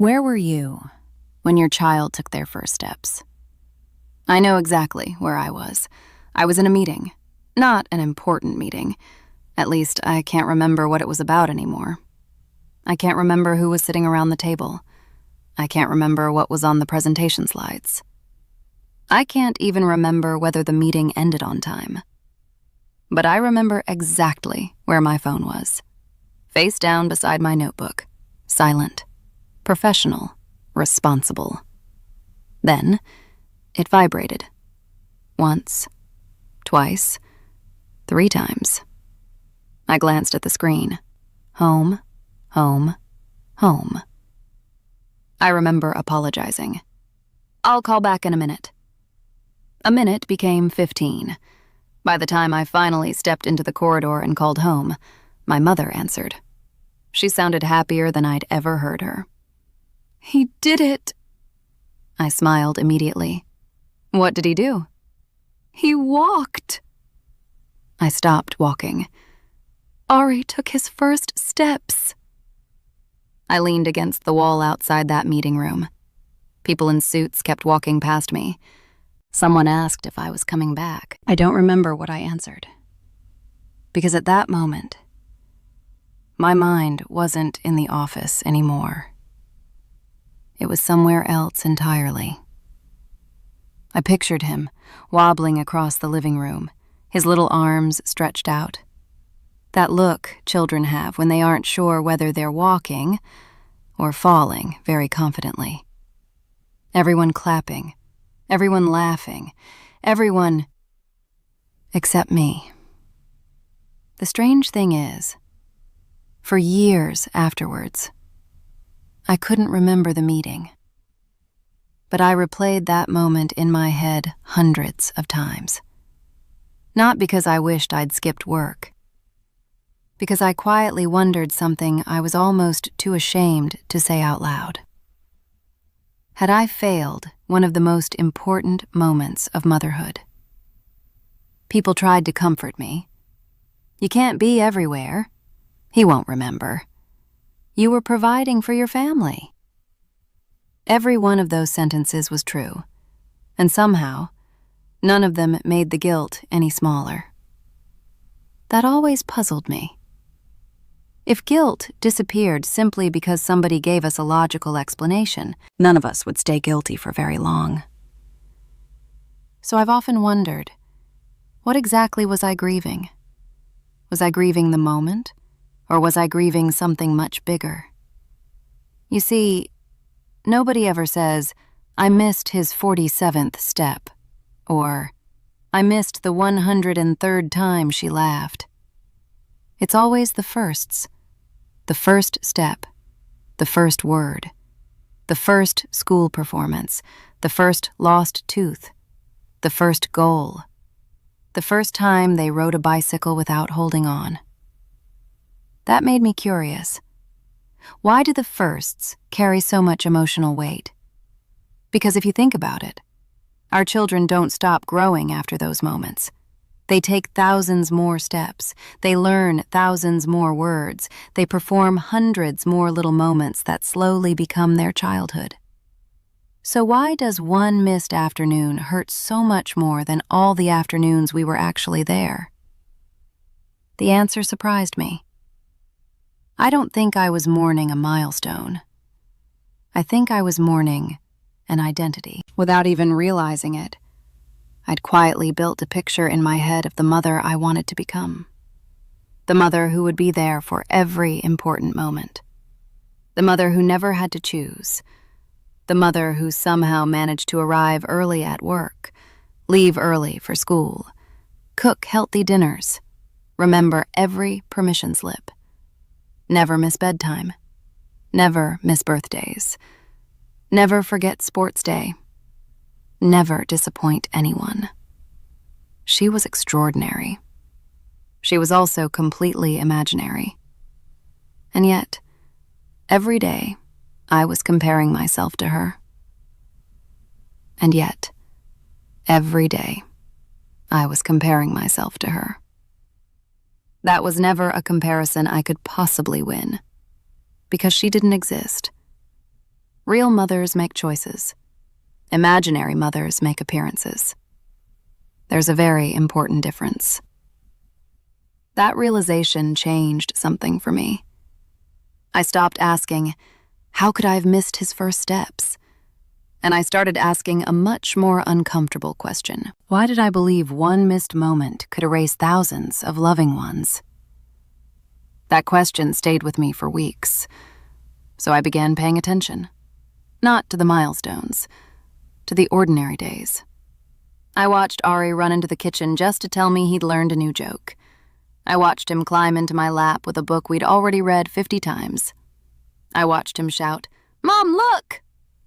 Where were you when your child took their first steps? I know exactly where I was. I was in a meeting. Not an important meeting. At least, I can't remember what it was about anymore. I can't remember who was sitting around the table. I can't remember what was on the presentation slides. I can't even remember whether the meeting ended on time. But I remember exactly where my phone was. Face down beside my notebook. Silent. Professional. Responsible. Then, it vibrated. Once. Twice. 3 times. I glanced at the screen. Home. Home. Home. I remember apologizing. I'll call back in a minute. A minute became 15. By the time I finally stepped into the corridor and called home, my mother answered. She sounded happier than I'd ever heard her. "He did it!" I smiled immediately. "What did he do?" "He walked." I stopped walking. "Ari took his first steps." I leaned against the wall outside that meeting room. People in suits kept walking past me. Someone asked if I was coming back. I don't remember what I answered. Because at that moment, my mind wasn't in the office anymore. It was somewhere else entirely. I pictured him, wobbling across the living room, his little arms stretched out. That look children have when they aren't sure whether they're walking or falling very confidently. Everyone clapping, everyone laughing, everyone except me. The strange thing is, for years afterwards, I couldn't remember the meeting. But I replayed that moment in my head hundreds of times. Not because I wished I'd skipped work. Because I quietly wondered something I was almost too ashamed to say out loud. Had I failed one of the most important moments of motherhood? People tried to comfort me. "You can't be everywhere. He won't remember. You were providing for your family." Every one of those sentences was true, and somehow, none of them made the guilt any smaller. That always puzzled me. If guilt disappeared simply because somebody gave us a logical explanation, none of us would stay guilty for very long. So I've often wondered, what exactly was I grieving? Was I grieving the moment? Or was I grieving something much bigger? You see, nobody ever says, "I missed his 47th step," or "I missed the 103rd time she laughed." It's always the firsts. The first step, the first word, the first school performance, the first lost tooth, the first goal, the first time they rode a bicycle without holding on. That made me curious. Why do the firsts carry so much emotional weight? Because if you think about it, our children don't stop growing after those moments. They take thousands more steps. They learn thousands more words. They perform hundreds more little moments that slowly become their childhood. So why does one missed afternoon hurt so much more than all the afternoons we were actually there? The answer surprised me. I don't think I was mourning a milestone. I think I was mourning an identity. Without even realizing it, I'd quietly built a picture in my head of the mother I wanted to become. The mother who would be there for every important moment. The mother who never had to choose. The mother who somehow managed to arrive early at work, leave early for school, cook healthy dinners, remember every permission slip. Never miss bedtime. Never miss birthdays. Never forget sports day. Never disappoint anyone. She was extraordinary. She was also completely imaginary. And yet, every day, I was comparing myself to her. And yet, every day, I was comparing myself to her. That was never a comparison I could possibly win, because she didn't exist. Real mothers make choices. Imaginary mothers make appearances. There's a very important difference. That realization changed something for me. I stopped asking, how could I have missed his first steps? And I started asking a much more uncomfortable question. Why did I believe one missed moment could erase thousands of loving ones? That question stayed with me for weeks, so I began paying attention. Not to the milestones, to the ordinary days. I watched Ari run into the kitchen just to tell me he'd learned a new joke. I watched him climb into my lap with a book we'd already read 50 times. I watched him shout, "Mom, look!"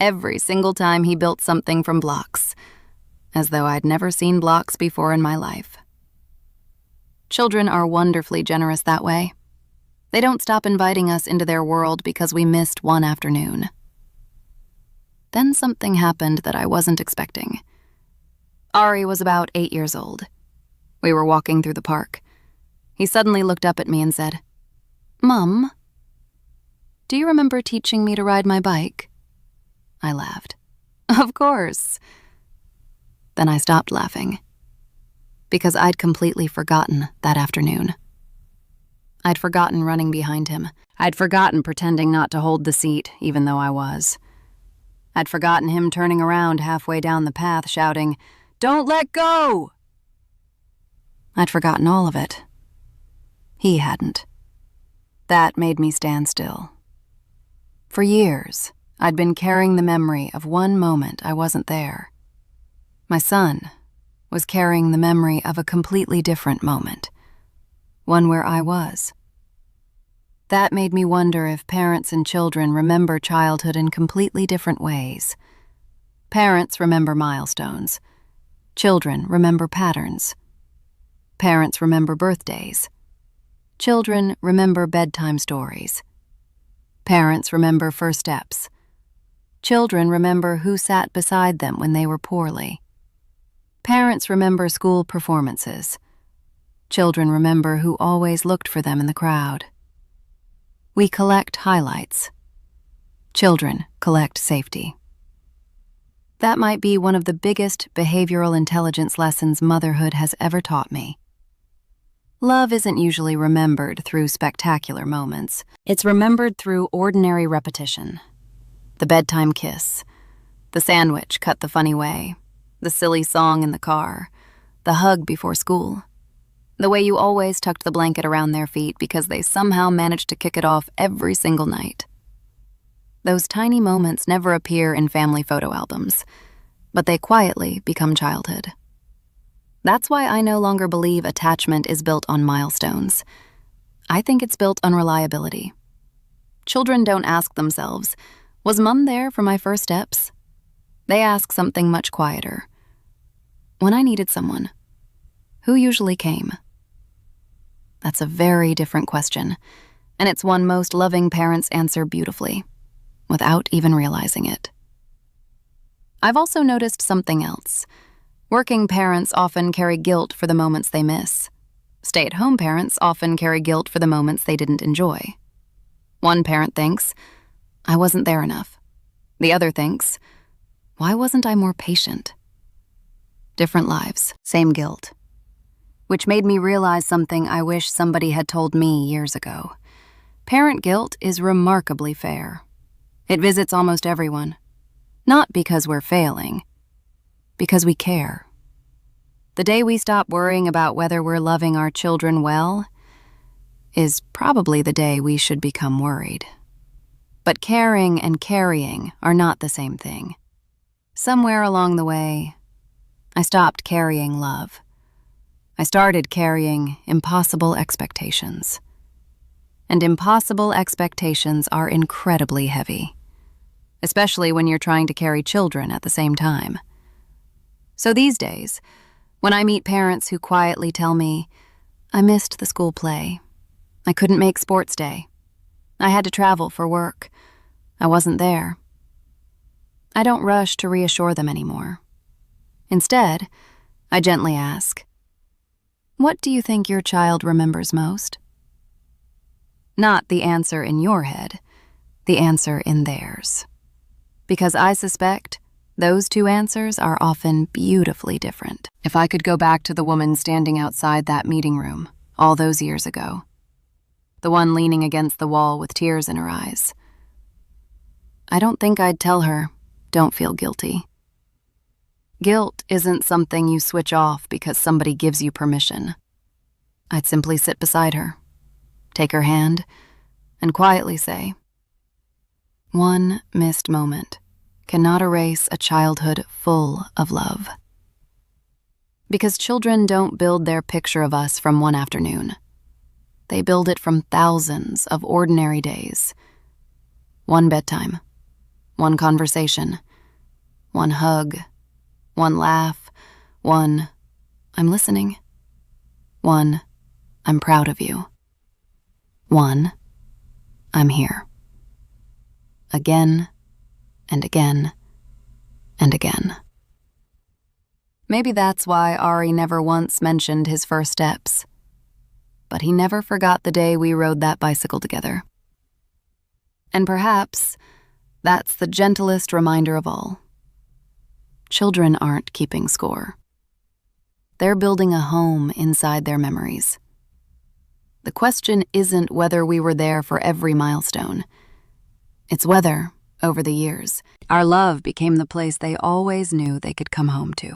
every single time he built something from blocks, as though I'd never seen blocks before in my life. Children are wonderfully generous that way. They don't stop inviting us into their world because we missed one afternoon. Then something happened that I wasn't expecting. Ari was about 8 years old. We were walking through the park. He suddenly looked up at me and said, "Mom, do you remember teaching me to ride my bike?" I laughed. "Of course." Then I stopped laughing, because I'd completely forgotten that afternoon. I'd forgotten running behind him. I'd forgotten pretending not to hold the seat, even though I was. I'd forgotten him turning around halfway down the path, shouting, "Don't let go!" I'd forgotten all of it. He hadn't. That made me stand still. For years, I'd been carrying the memory of one moment I wasn't there. My son was carrying the memory of a completely different moment, one where I was. That made me wonder if parents and children remember childhood in completely different ways. Parents remember milestones. Children remember patterns. Parents remember birthdays. Children remember bedtime stories. Parents remember first steps. Children remember who sat beside them when they were poorly. Parents remember school performances. Children remember who always looked for them in the crowd. We collect highlights. Children collect safety. That might be one of the biggest behavioral intelligence lessons motherhood has ever taught me. Love isn't usually remembered through spectacular moments. It's remembered through ordinary repetition. The bedtime kiss, the sandwich cut the funny way, the silly song in the car, the hug before school, the way you always tucked the blanket around their feet because they somehow managed to kick it off every single night. Those tiny moments never appear in family photo albums, but they quietly become childhood. That's why I no longer believe attachment is built on milestones. I think it's built on reliability. Children don't ask themselves, "Was Mom there for my first steps?" They ask something much quieter. When I needed someone, who usually came? That's a very different question, and it's one most loving parents answer beautifully, without even realizing it. I've also noticed something else. Working parents often carry guilt for the moments they miss. Stay-at-home parents often carry guilt for the moments they didn't enjoy. One parent thinks, "I wasn't there enough." The other thinks, "Why wasn't I more patient?" Different lives, same guilt. Which made me realize something I wish somebody had told me years ago. Parent guilt is remarkably fair. It visits almost everyone. Not because we're failing, because we care. The day we stop worrying about whether we're loving our children well is probably the day we should become worried. But caring and carrying are not the same thing. Somewhere along the way, I stopped carrying love. I started carrying impossible expectations. And impossible expectations are incredibly heavy, especially when you're trying to carry children at the same time. So these days, when I meet parents who quietly tell me, "I missed the school play. I couldn't make sports day. I had to travel for work. I wasn't there," I don't rush to reassure them anymore. Instead, I gently ask, "What do you think your child remembers most?" Not the answer in your head, the answer in theirs. Because I suspect those two answers are often beautifully different. If I could go back to the woman standing outside that meeting room all those years ago, the one leaning against the wall with tears in her eyes, I don't think I'd tell her, don't feel guilty. Guilt isn't something you switch off because somebody gives you permission. I'd simply sit beside her, take her hand, and quietly say, one missed moment cannot erase a childhood full of love. Because children don't build their picture of us from one afternoon. They build it from thousands of ordinary days. One bedtime, one conversation, one hug, one laugh, one, I'm listening, one, I'm proud of you, one, I'm here. Again and again and again. Maybe that's why Ari never once mentioned his first steps. But he never forgot the day we rode that bicycle together. And perhaps that's the gentlest reminder of all. Children aren't keeping score. They're building a home inside their memories. The question isn't whether we were there for every milestone. It's whether, over the years, our love became the place they always knew they could come home to.